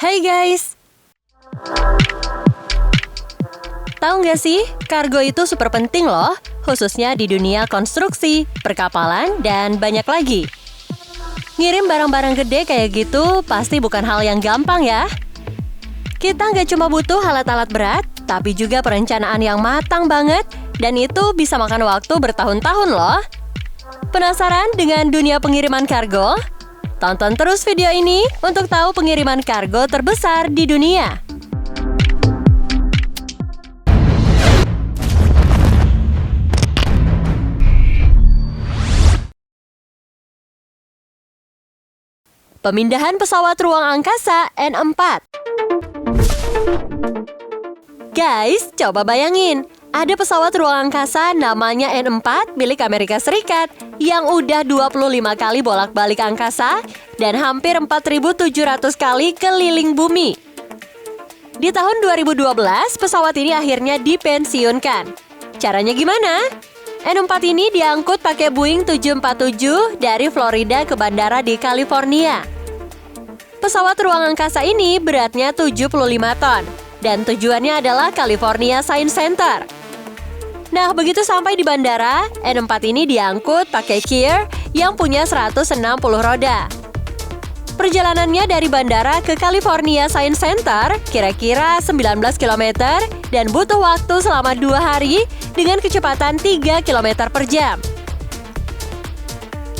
Hai guys! Tahu nggak sih, kargo itu super penting loh, khususnya di dunia konstruksi, perkapalan, dan banyak lagi. Ngirim barang-barang gede kayak gitu pasti bukan hal yang gampang ya. Kita nggak cuma butuh alat-alat berat, tapi juga perencanaan yang matang banget, dan itu bisa makan waktu bertahun-tahun loh. Penasaran dengan dunia pengiriman kargo? Tonton terus video ini untuk tahu pengiriman kargo terbesar di dunia. Pemindahan pesawat ruang angkasa N4. Guys, coba bayangin, ada pesawat ruang angkasa namanya N4 milik Amerika Serikat yang udah 25 kali bolak-balik angkasa dan hampir 4.700 kali keliling bumi. Di tahun 2012, pesawat ini akhirnya dipensiunkan. Caranya gimana? N4 ini diangkut pakai Boeing 747 dari Florida ke bandara di California. Pesawat ruang angkasa ini beratnya 75 ton dan tujuannya adalah California Science Center. Nah, begitu sampai di bandara, N4 ini diangkut pakai Kier yang punya 160 roda. Perjalanannya dari bandara ke California Science Center kira-kira 19 km dan butuh waktu selama 2 hari dengan kecepatan 3 km per jam.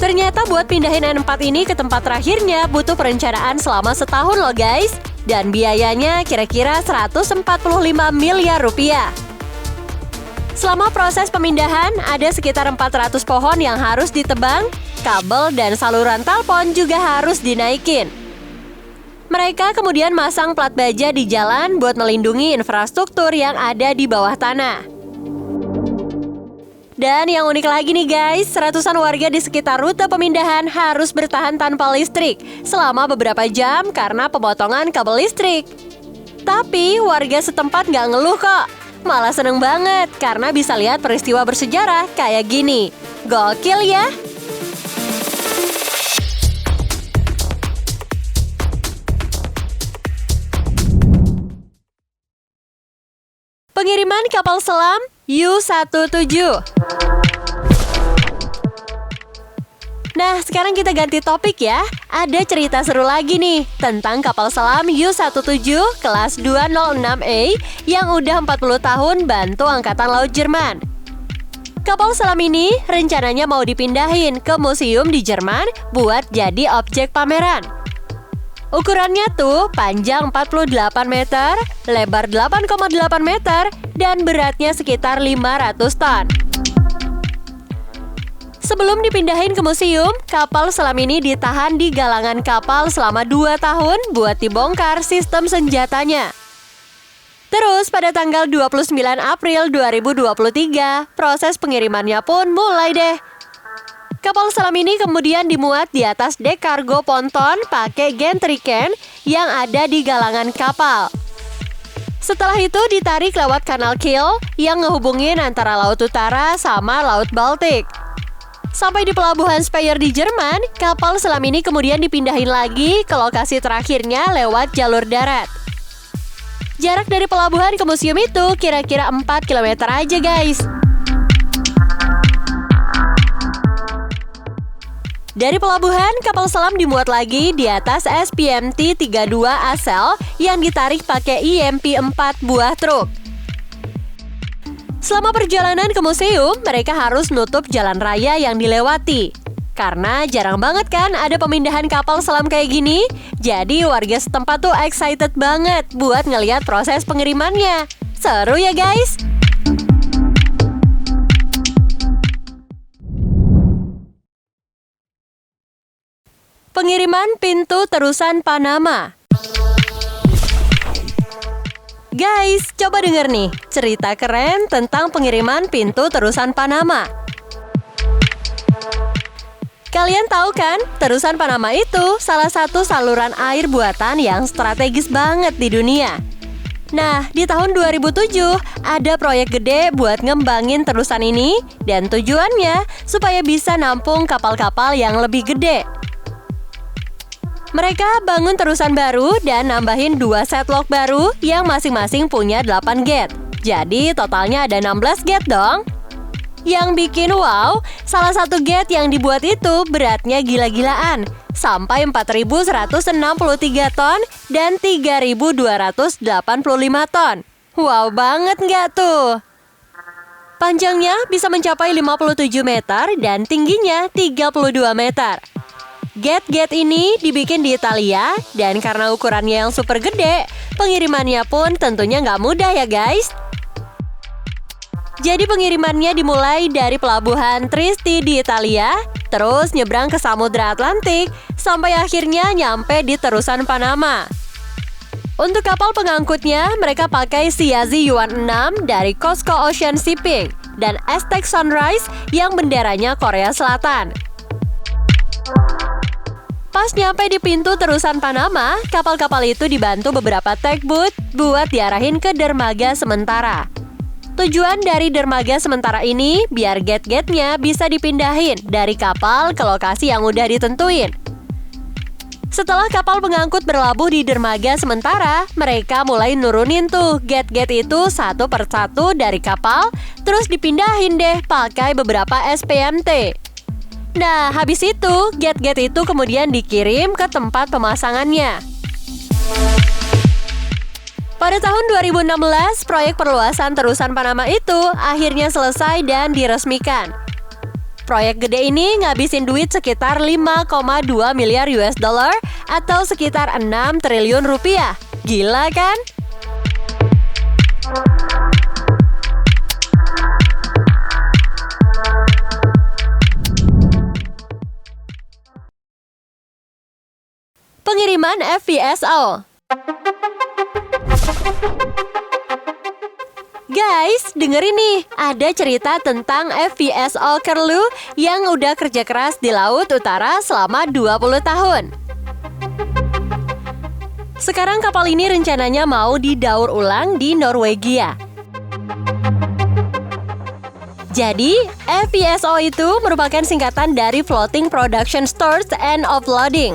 Ternyata buat pindahin N4 ini ke tempat terakhirnya butuh perencanaan selama setahun loh guys, dan biayanya kira-kira 145 miliar rupiah. Selama proses pemindahan, ada sekitar 400 pohon yang harus ditebang, kabel dan saluran telepon juga harus dinaikin. Mereka kemudian masang plat baja di jalan buat melindungi infrastruktur yang ada di bawah tanah. Dan yang unik lagi nih guys, ratusan warga di sekitar rute pemindahan harus bertahan tanpa listrik selama beberapa jam karena pemotongan kabel listrik. Tapi warga setempat nggak ngeluh kok, malah seneng banget karena bisa lihat peristiwa bersejarah kayak gini. Gokil ya! Pengiriman kapal selam U-17. Nah, sekarang kita ganti topik ya. Ada cerita seru lagi nih tentang kapal selam U-17 kelas 206A yang udah 40 tahun bantu Angkatan Laut Jerman. Kapal selam ini rencananya mau dipindahin ke museum di Jerman buat jadi objek pameran. Ukurannya tuh panjang 48 meter, lebar 8,8 meter, dan beratnya sekitar 500 ton. Sebelum dipindahin ke museum, kapal selam ini ditahan di galangan kapal selama 2 tahun buat dibongkar sistem senjatanya. Terus pada tanggal 29 April 2023, proses pengirimannya pun mulai deh. Kapal selam ini kemudian dimuat di atas dek kargo ponton pakai gantry can yang ada di galangan kapal. Setelah itu ditarik lewat kanal Kiel yang ngehubungin antara Laut Utara sama Laut Baltik. Sampai di pelabuhan Speyer di Jerman, kapal selam ini kemudian dipindahin lagi ke lokasi terakhirnya lewat jalur darat. Jarak dari pelabuhan ke museum itu kira-kira 4 km aja guys. Dari pelabuhan, kapal selam dimuat lagi di atas SPMT-32 Asel yang ditarik pakai IMP-4 buah truk. Selama perjalanan ke museum, mereka harus nutup jalan raya yang dilewati. Karena jarang banget kan ada pemindahan kapal selam kayak gini, jadi warga setempat tuh excited banget buat ngeliat proses pengirimannya. Seru ya guys! Pengiriman pintu terusan Panama. Guys, coba denger nih cerita keren tentang pengiriman pintu terusan Panama. Kalian tahu kan, terusan Panama itu salah satu saluran air buatan yang strategis banget di dunia. Nah, di tahun 2007 ada proyek gede buat ngembangin terusan ini dan tujuannya supaya bisa nampung kapal-kapal yang lebih gede. Mereka bangun terusan baru dan nambahin 2 set lock baru yang masing-masing punya 8 gate. Jadi totalnya ada 16 gate dong. Yang bikin wow, salah satu gate yang dibuat itu beratnya gila-gilaan, sampai 4.163 ton dan 3.285 ton. Wow banget nggak tuh? Panjangnya bisa mencapai 57 meter dan tingginya 32 meter. Gate-gate ini dibikin di Italia, dan karena ukurannya yang super gede, pengirimannya pun tentunya nggak mudah ya guys. Jadi pengirimannya dimulai dari pelabuhan Trieste di Italia, terus nyebrang ke Samudra Atlantik, sampai akhirnya nyampe di terusan Panama. Untuk kapal pengangkutnya, mereka pakai Shiazi Yuan 6 dari COSCO Ocean Shipping dan Aztec Sunrise yang benderanya Korea Selatan. Pas nyampe di pintu terusan Panama, kapal-kapal itu dibantu beberapa tugboat buat diarahin ke dermaga sementara. Tujuan dari dermaga sementara ini biar gate-gate-nya bisa dipindahin dari kapal ke lokasi yang udah ditentuin. Setelah kapal pengangkut berlabuh di dermaga sementara, mereka mulai nurunin tuh gate-gate itu satu persatu dari kapal, terus dipindahin deh pakai beberapa SPMT. Nah, habis itu, gate-gate itu kemudian dikirim ke tempat pemasangannya. Pada tahun 2016, proyek perluasan terusan Panama itu akhirnya selesai dan diresmikan. Proyek gede ini ngabisin duit sekitar 5,2 miliar US dollar atau sekitar 6 triliun rupiah. Gila kan? Pengiriman FPSO. Guys, dengerin nih, ada cerita tentang FPSO Curlew yang udah kerja keras di Laut Utara selama 20 tahun. Sekarang kapal ini rencananya mau didaur ulang di Norwegia. Jadi, FPSO itu merupakan singkatan dari Floating Production Storage and Offloading.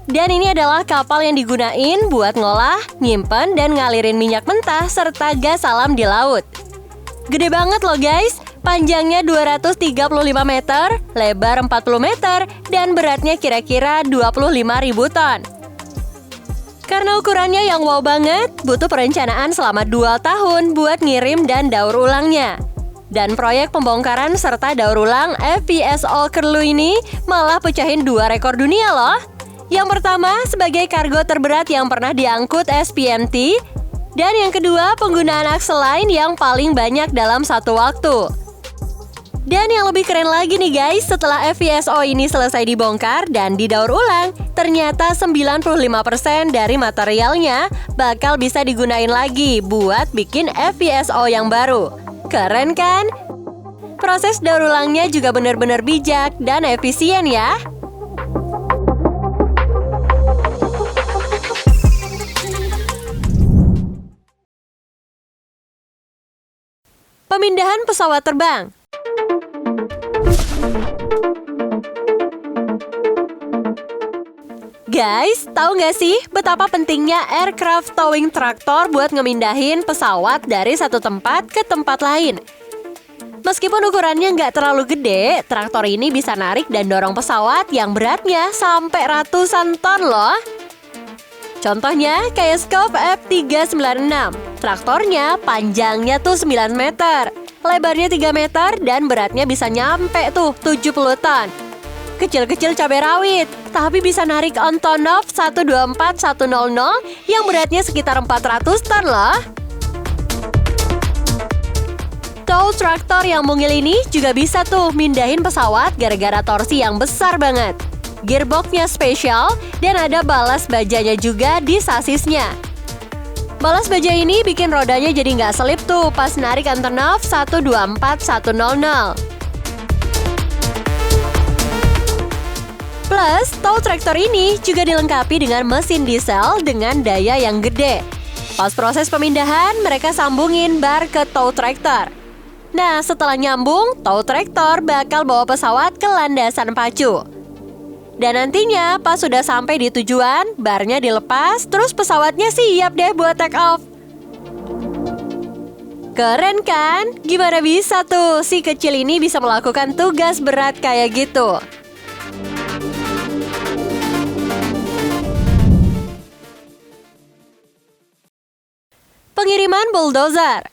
Dan ini adalah kapal yang digunain buat ngolah, nyimpen, dan ngalirin minyak mentah serta gas alam di laut. Gede banget loh guys, panjangnya 235 meter, lebar 40 meter, dan beratnya kira-kira 25.000 ton. Karena ukurannya yang wow banget, butuh perencanaan selama 2 tahun buat ngirim dan daur ulangnya. Dan proyek pembongkaran serta daur ulang FPSO Curlew ini malah pecahin 2 rekor dunia loh. Yang pertama, sebagai kargo terberat yang pernah diangkut SPMT. Dan yang kedua, penggunaan aksel lain yang paling banyak dalam satu waktu. Dan yang lebih keren lagi nih guys, setelah FPSO ini selesai dibongkar dan didaur ulang, ternyata 95% dari materialnya bakal bisa digunain lagi buat bikin FPSO yang baru. Keren kan? Proses daur ulangnya juga benar-benar bijak dan efisien ya. Pemindahan pesawat terbang. Guys, tahu nggak sih betapa pentingnya aircraft towing tractor buat ngemindahin pesawat dari satu tempat ke tempat lain? Meskipun ukurannya nggak terlalu gede, traktor ini bisa narik dan dorong pesawat yang beratnya sampai ratusan ton loh. Contohnya kayak Scope F396. Traktornya panjangnya tuh 9 meter, lebarnya 3 meter, dan beratnya bisa nyampe tuh 70 ton. Kecil-kecil cabai rawit, tapi bisa narik Antonov 124100 yang beratnya sekitar 400 ton loh. Tow traktor yang mungil ini juga bisa tuh mindahin pesawat gara-gara torsi yang besar banget. Gearboxnya spesial dan ada balas bajanya juga di sasisnya. Balas baja ini bikin rodanya jadi nggak selip tuh pas narik Antonov 124100. Plus, tow traktor ini juga dilengkapi dengan mesin diesel dengan daya yang gede. Pas proses pemindahan, mereka sambungin bar ke tow traktor. Nah, setelah nyambung, tow traktor bakal bawa pesawat ke landasan pacu. Dan nantinya pas sudah sampai di tujuan, barnya dilepas, terus pesawatnya siap deh buat take off. Keren kan? Gimana bisa tuh si kecil ini bisa melakukan tugas berat kayak gitu? Pengiriman bulldozer.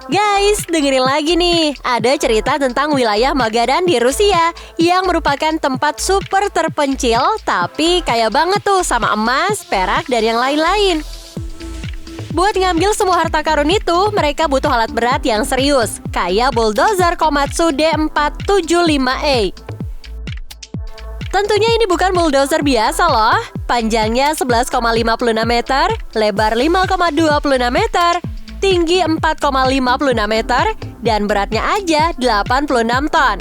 Guys, dengerin lagi nih. Ada cerita tentang wilayah Magadan di Rusia yang merupakan tempat super terpencil tapi kaya banget tuh sama emas, perak, dan yang lain-lain. Buat ngambil semua harta karun itu, mereka butuh alat berat yang serius, kayak bulldozer Komatsu D475A. Tentunya ini bukan bulldozer biasa loh. Panjangnya 11,56 meter, lebar 5,26 meter, tinggi 4,56 meter, dan beratnya aja 86 ton.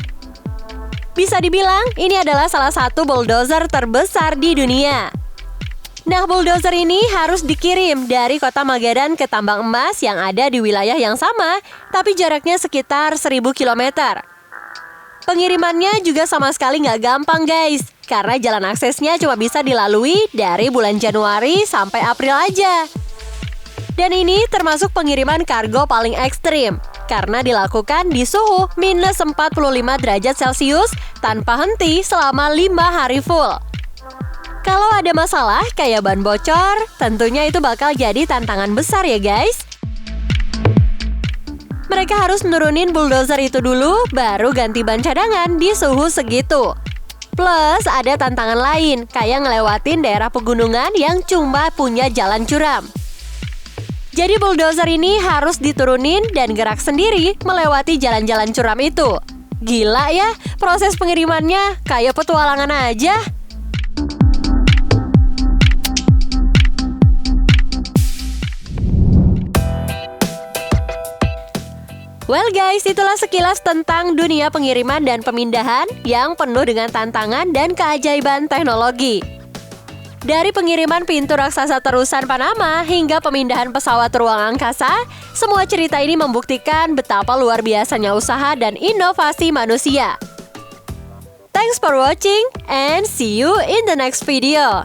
Bisa dibilang ini adalah salah satu bulldozer terbesar di dunia. Nah, bulldozer ini harus dikirim dari kota Magadan ke tambang emas yang ada di wilayah yang sama, tapi jaraknya sekitar 1000 km. Pengirimannya juga sama sekali nggak gampang guys, karena jalan aksesnya cuma bisa dilalui dari bulan Januari sampai April aja. Dan ini termasuk pengiriman kargo paling ekstrim, karena dilakukan di suhu minus 45 derajat Celcius tanpa henti selama 5 hari full. Kalau ada masalah kayak ban bocor, tentunya itu bakal jadi tantangan besar ya guys. Mereka harus nurunin bulldozer itu dulu, baru ganti ban cadangan di suhu segitu. Plus ada tantangan lain, kayak ngelewatin daerah pegunungan yang cuma punya jalan curam. Jadi bulldozer ini harus diturunin dan gerak sendiri melewati jalan-jalan curam itu. Gila ya, proses pengirimannya kayak petualangan aja. Well guys, itulah sekilas tentang dunia pengiriman dan pemindahan yang penuh dengan tantangan dan keajaiban teknologi. Dari pengiriman pintu raksasa terusan Panama hingga pemindahan pesawat ruang angkasa, semua cerita ini membuktikan betapa luar biasanya usaha dan inovasi manusia. Thanks for watching and see you in the next video.